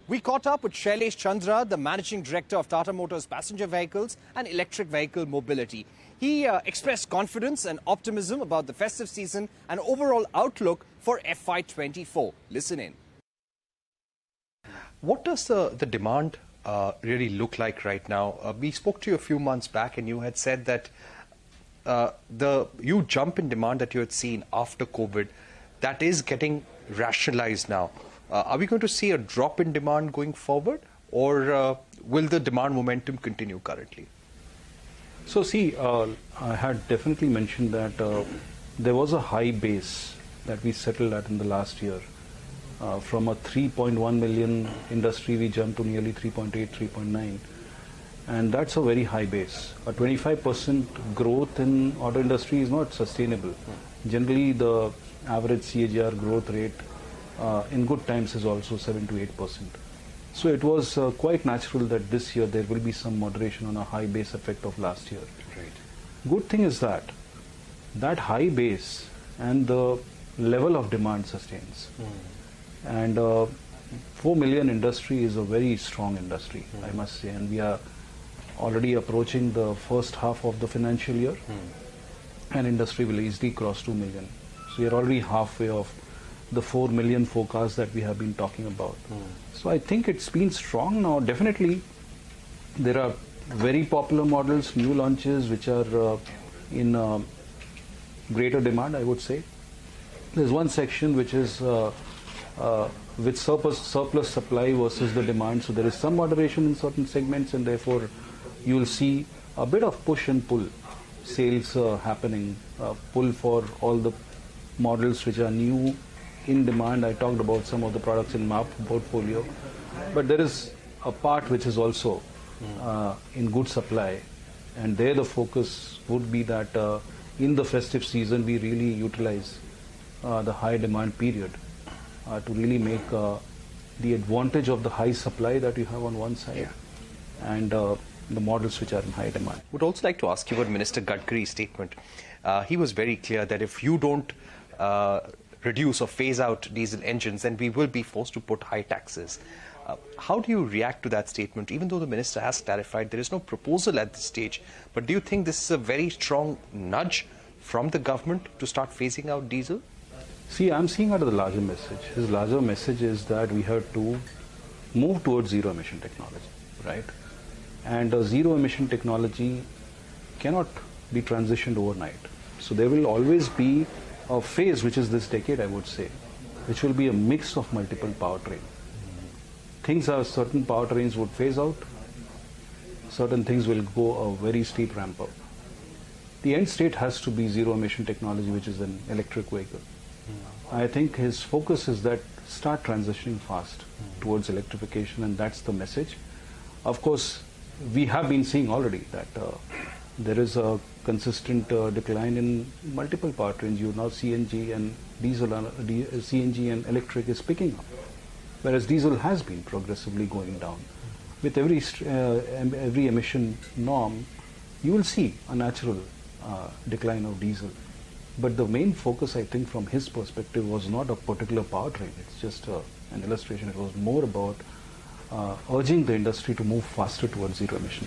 We caught up with Chandra, the Managing Director of Tata Motors Passenger Vehicles and Electric Vehicle Mobility. He expressed confidence and optimism about the festive season and overall outlook for FY24. Listen in. What does the demand really look like right now? We spoke to you a few months back and you had said that the huge jump in demand that you had seen after COVID, that is getting rationalized now. Are we going to see a drop in demand going forward, or will the demand momentum continue currently? So see, I had definitely mentioned that there was a high base that we settled at in the last year. From a 3.1 million industry, we jumped to nearly 3.8, 3.9. And that's a very high base. A 25% growth in auto industry is not sustainable. Generally, the average CAGR growth rate in good times is also 7 to 8%. So it was quite natural that this year there will be some moderation on a high base effect of last year. Right. Good thing is that that high base and the level of demand sustains. And 4 million industry is a very strong industry, I must say, and we are already approaching the first half of the financial year, and industry will easily cross 2 million. So we are already halfway of the 4 million forecast that we have been talking about. So I think it's been strong now. Definitely, there are very popular models, new launches, which are in greater demand, I would say. There's one section which is with surplus supply versus the demand. So there is some moderation in certain segments, and therefore you will see a bit of push and pull sales happening, pull for all the models which are new in demand. I talked about some of the products in my portfolio, but there is a part which is also in good supply, and there the focus would be that in the festive season we really utilize the high demand period to really make the advantage of the high supply that you have on one side, and the models which are in high demand. Would also like to ask you about Minister Gadkari's statement. He was very clear that if you don't reduce or phase out diesel engines, then we will be forced to put high taxes. How do you react to that statement? Even though the minister has clarified there is no proposal at this stage, but do you think this is a very strong nudge from the government to start phasing out diesel? See, I'm seeing out of the larger message. His larger message is that we have to move towards zero emission technology, right? And zero emission technology cannot be transitioned overnight. So there will always be a phase, which is this decade, I would say, which will be a mix of multiple powertrain. Things are, certain powertrains would phase out, certain things will go a very steep ramp up. The end state has to be zero emission technology, which is an electric vehicle. I think his focus is that start transitioning fast towards electrification, and that's the message. Of course, we have been seeing already that there is a consistent decline in multiple powertrains. You now CNG and diesel, CNG and electric is picking up, whereas diesel has been progressively going down. With every emission norm, you will see a natural decline of diesel. But the main focus, I think, from his perspective was not a particular powertrain. It's just an illustration. It was more about urging the industry to move faster towards zero emission.